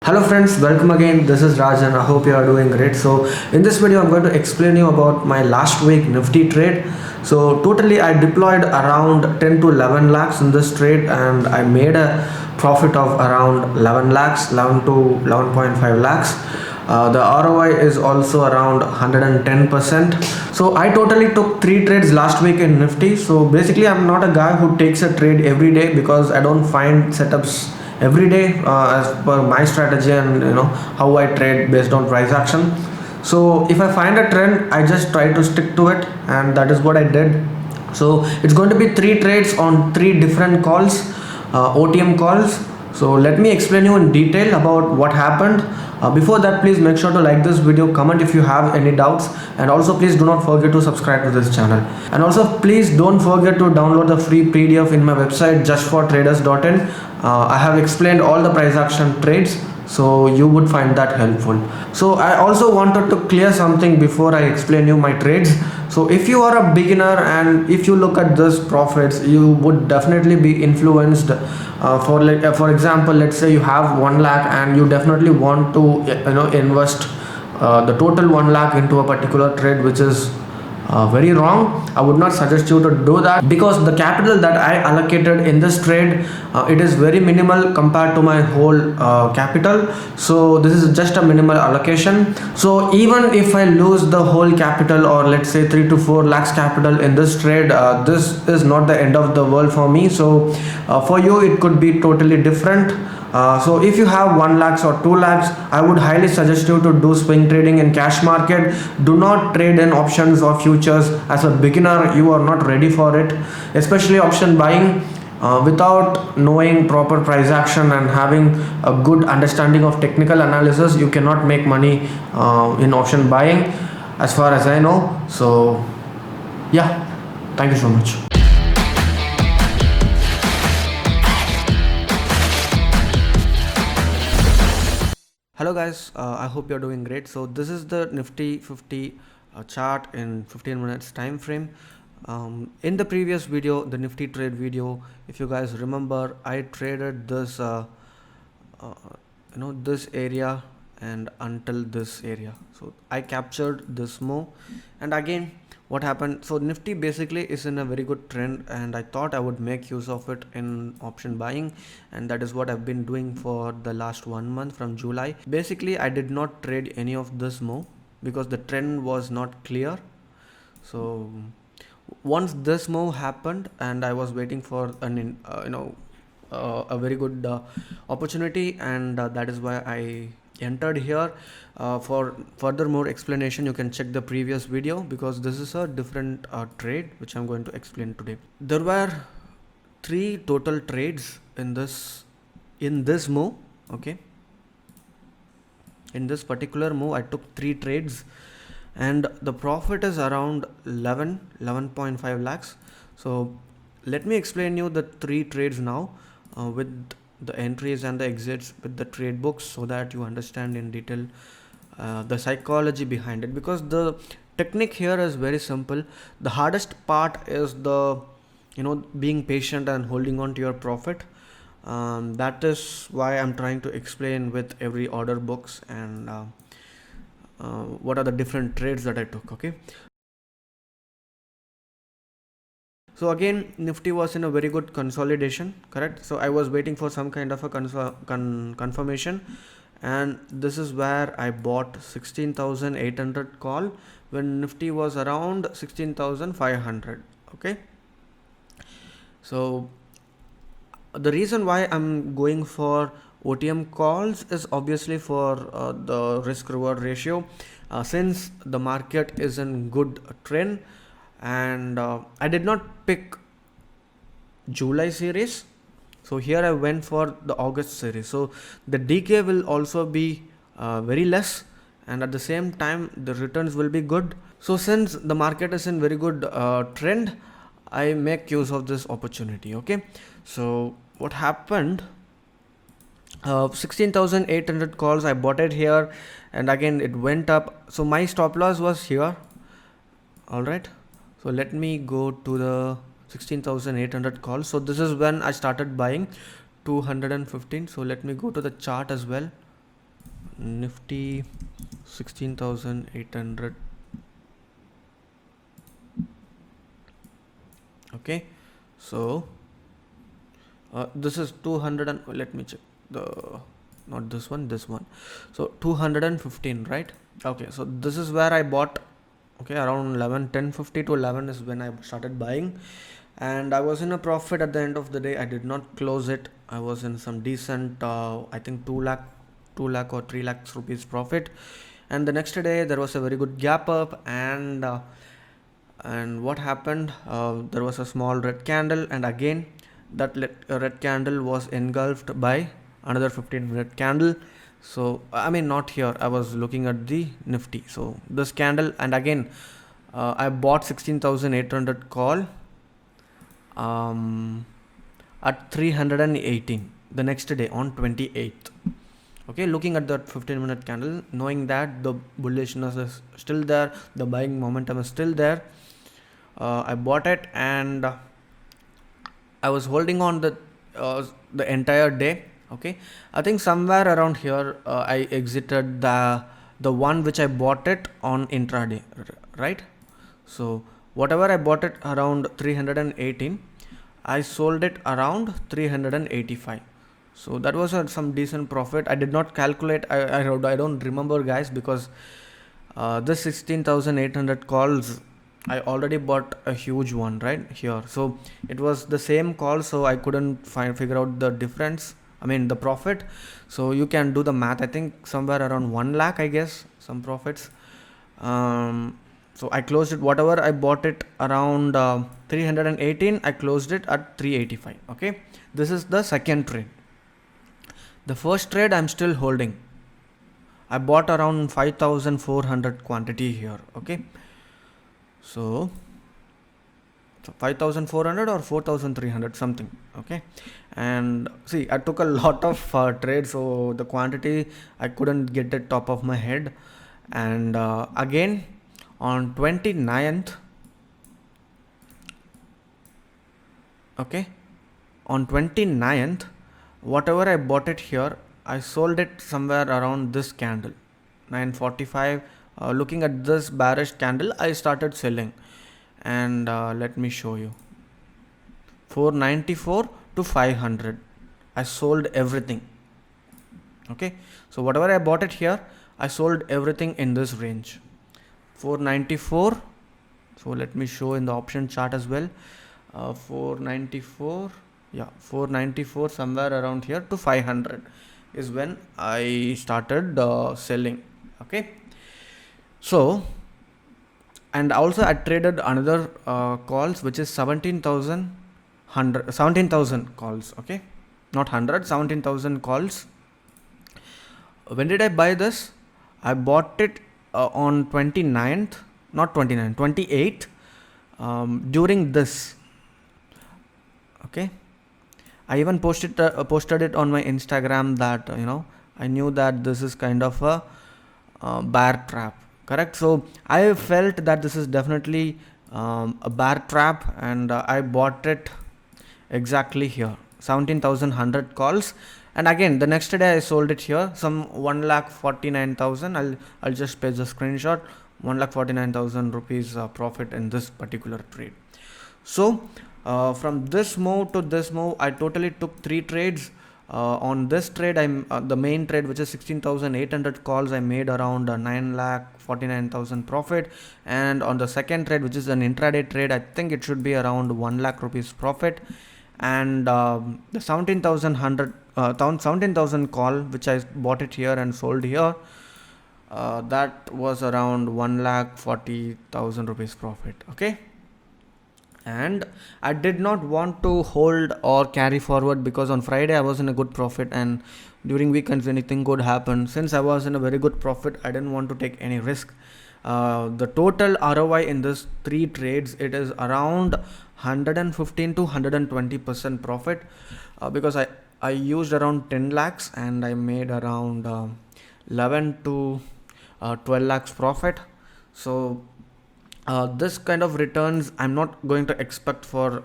Hello friends, welcome again. This is Raj and I hope you are doing great. So in this video I'm going to explain you about my last week Nifty trade. So totally I deployed around 10 to 11 lakhs in this trade and I made a profit of around 11 lakhs, 11 to 11.5 lakhs. The ROI is also around 110%. So I totally took 3 trades last week in Nifty. So basically I'm not a guy who takes a trade every day because I don't find setups every day as per my strategy and how I trade based on price action. So if I find a trend, I just try to stick to it, and that is what I did. So it's going to be 3 trades on 3 different calls, OTM calls. So let me explain you in detail about what happened. Before that, please make sure to like this video, comment if you have any doubts, and also please do not forget to subscribe to this channel. And also please don't forget to download the free PDF in my website justfortraders.in. I have explained all the price action trades, so you would find that helpful. So I also wanted to clear something before I explain you my trades. So if you are a beginner and if you look at this profits, you would definitely be influenced. For example, let's say you have 1 lakh and you definitely want to invest the total 1 lakh into a particular trade, which is very wrong. I would not suggest you to do that because the capital that I allocated in this trade, it is very minimal compared to my whole capital. So this is just a minimal allocation. So even if I lose the whole capital, or let's say 3 to 4 lakhs capital in this trade, this is not the end of the world for me. So for you it could be totally different. So if you have 1 lakhs or 2 lakhs, I would highly suggest you to do swing trading in cash market. Do not trade in options or futures. As a beginner, you are not ready for it, especially option buying. Without knowing proper price action and having a good understanding of technical analysis, you cannot make money in option buying, as far as I know. So yeah, thank you so much. Hello guys, I hope you're doing great. So this is the Nifty 50 chart in 15 minutes time frame. In the previous video, the Nifty trade video, if you guys remember, I traded this this area and until this area. So I captured this move, and again what happened, so Nifty basically is in a very good trend and I thought I would make use of it in option buying, and that is what I've been doing for the last 1 month from July. Basically I did not trade any of this move because the trend was not clear. So once this move happened and I was waiting for a very good opportunity, and that is why I entered here. For further more explanation, you can check the previous video because this is a different trade which I'm going to explain today. There were 3 total trades in this move. Okay, in this particular move I took 3 trades and the profit is around 11.5 lakhs. So let me explain you the 3 trades now with the entries and the exits with the trade books, so that you understand in detail the psychology behind it, because the technique here is very simple. The hardest part is the being patient and holding on to your profit. That is why I'm trying to explain with every order books and what are the different trades that I took. Okay, so again Nifty was in a very good consolidation, correct? So I was waiting for some kind of a confirmation, and this is where I bought 16,800 call when Nifty was around 16,500. Okay, so the reason why I'm going for OTM calls is obviously for the risk reward ratio, since the market is in good trend, and I did not pick July series. So here I went for the August series. So the decay will also be very less, and at the same time the returns will be good. So since the market is in very good trend, I make use of this opportunity. Okay, so what happened, 16,800 calls I bought it here, and again it went up. So my stop loss was here. All right, so let me go to the 16,800 calls. So this is when I started buying 215. So let me go to the chart as well. Nifty 16,800. Okay, so this is 200 and let me check the, not this one, this one. So 215, right? Okay, so this is where I bought. Okay, around 11, 10:50 to 11 is when I started buying, and I was in a profit at the end of the day. I did not close it. I was in some decent, I think 2 lakh or 3 lakhs rupees profit. And the next day there was a very good gap up, and what happened? There was a small red candle, and again that red candle was engulfed by another 15-minute candle. So I mean, not here, I was looking at the Nifty. So this candle, and again I bought 16,800 call at 318 the next day on 28th. Okay, looking at that 15-minute candle, knowing that the bullishness is still there, the buying momentum is still there, I bought it, and I was holding on the entire day. Okay, I think somewhere around here I exited the one which I bought it on intraday, right? So whatever I bought it around 318, I sold it around 385. So that was some decent profit. I did not calculate. I don't remember, guys, because this 16,800 calls, I already bought a huge one right here. So it was the same call, so I couldn't figure out the difference. I mean the profit. So you can do the math. I think somewhere around 1 lakh, I guess, some profits. So I closed it, whatever I bought it around 318, I closed it at 385. Okay, this is the second trade. The first trade I'm still holding. I bought around 5,400 quantity here. Okay, so 5,400 or 4,300 something. Okay, and see, I took a lot of trades, so the quantity I couldn't get it top of my head. And again on 29th, okay, on 29th, whatever I bought it here, I sold it somewhere around this candle 945. Looking at this bearish candle, I started selling, and let me show you, 494 to 500 I sold everything. Okay, so whatever I bought it here, I sold everything in this range, 494. So let me show in the option chart as well. 494, yeah, 494 somewhere around here to 500 is when I started selling. Okay, so, and also I traded another calls, which is 17,000 calls. Okay, not 100, 17,000 calls. When did I buy this? I bought it on 29th, not 29, 28th, during this. Okay, I even posted it on my Instagram that I knew that this is kind of a bear trap, correct? So I felt that this is definitely a bear trap, and I bought it exactly here, 17,100 calls. And again the next day I sold it here, some 1,49,000. I'll just paste the screenshot, 1,49,000 rupees profit in this particular trade. So from this move to this move, I totally took 3 trades. On this trade, the main trade, which is 16,800 calls, I made around 9,49,000 profit. And on the second trade, which is an intraday trade, I think it should be around 1 lakh rupees profit. And the 17,000 call, which I bought it here and sold here, that was around 1,40,000 rupees profit. Okay, and I did not want to hold or carry forward, because on Friday I was in a good profit, and during weekends anything could happen. Since I was in a very good profit, I didn't want to take any risk. The total ROI in this 3 trades, it is around 115 to 120% profit, because I used around 10 lakhs and I made around 11 to 12 lakhs profit. So this kind of returns I'm not going to expect for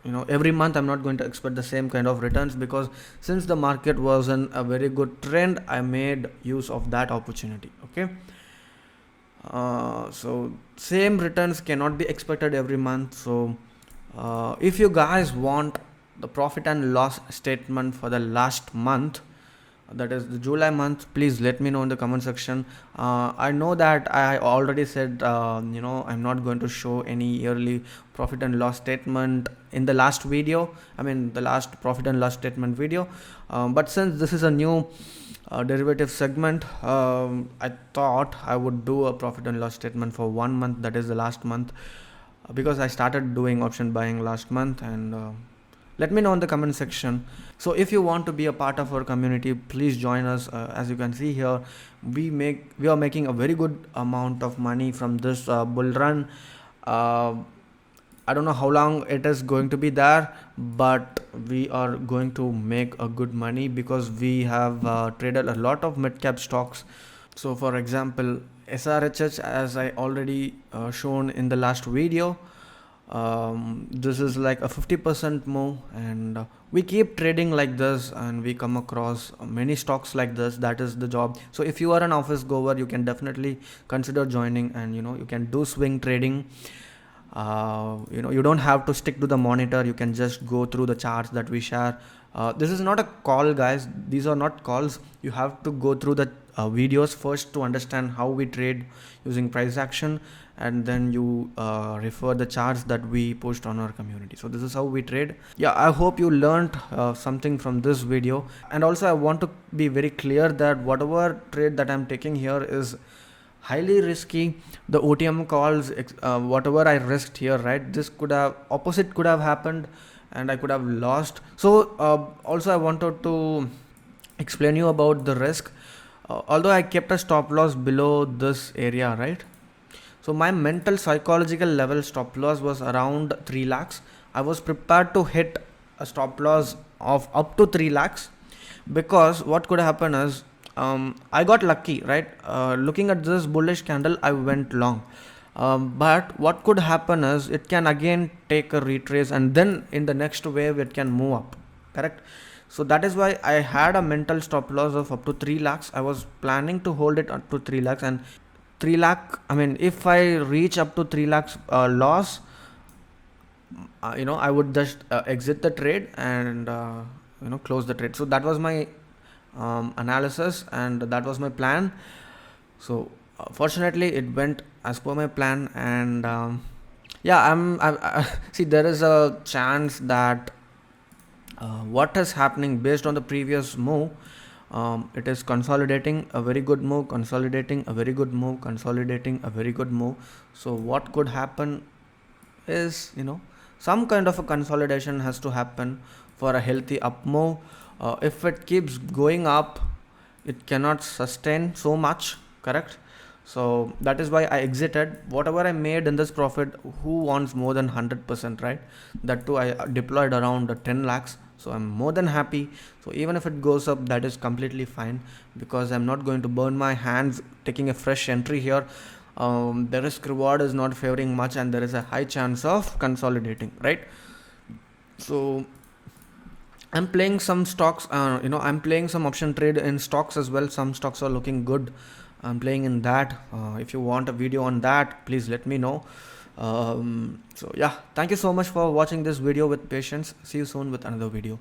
every month I'm not going to expect the same kind of returns, because since the market was in a very good trend, I made use of that opportunity. Okay. So same returns cannot be expected every month. So if you guys want the profit and loss statement for the last month, that is the July month, please let me know in the comment section. I know that I already said I'm not going to show any yearly profit and loss statement in the last video, the last profit and loss statement video, but since this is a new derivative segment, I thought I would do a profit and loss statement for 1 month, that is the last month, because I started doing option buying last month. And let me know in the comment section. So if you want to be a part of our community, please join us. As you can see here, we are making a very good amount of money from this bull run. I don't know how long it is going to be there, but we are going to make a good money because we have traded a lot of mid cap stocks. So for example, SRHH, as I already shown in the last video, this is like a 50% move, and we keep trading like this, and we come across many stocks like this. That is the job. So if you are an office goer, you can definitely consider joining, and you can do swing trading. You don't have to stick to the monitor. You can just go through the charts that we share. This is not a call, guys. These are not calls. You have to go through the videos first to understand how we trade using price action, and then you refer the charts that we post on our community. So this is how we trade. Yeah, I hope you learned something from this video. And also I want to be very clear that whatever trade that I'm taking here is highly risky. The OTM calls, whatever I risked here, right, this opposite could have happened and I could have lost. So also I wanted to explain you about the risk. Although I kept a stop loss below this area, right? So my mental psychological level stop loss was around 3 lakhs. I was prepared to hit a stop loss of up to 3 lakhs, because what could happen is I got lucky, right? Looking at this bullish candle, I went long. But what could happen is it can again take a retrace, and then in the next wave it can move up, correct? So that is why I had a mental stop loss of up to 3 lakhs. I was planning to hold it up to 3 lakhs, and 3 lakh, if I reach up to 3 lakhs loss, I would just exit the trade and close the trade. So that was my analysis, and that was my plan. So fortunately it went as per my plan, and see, there is a chance that what is happening based on the previous move, it is consolidating a very good move, consolidating a very good move, consolidating a very good move. So what could happen is, some kind of a consolidation has to happen for a healthy up move. If it keeps going up, it cannot sustain so much, correct? So that is why I exited. Whatever I made in this profit, who wants more than 100%, right? That too, I deployed around 10 lakhs. So I'm more than happy. So even if it goes up, that is completely fine, because I'm not going to burn my hands taking a fresh entry here. The risk reward is not favoring much, and there is a high chance of consolidating, right? So I'm playing some stocks, I'm playing some option trade in stocks as well. Some stocks are looking good. I'm playing in that. If you want a video on that, please let me know. So yeah, thank you so much for watching this video with patience. See you soon with another video.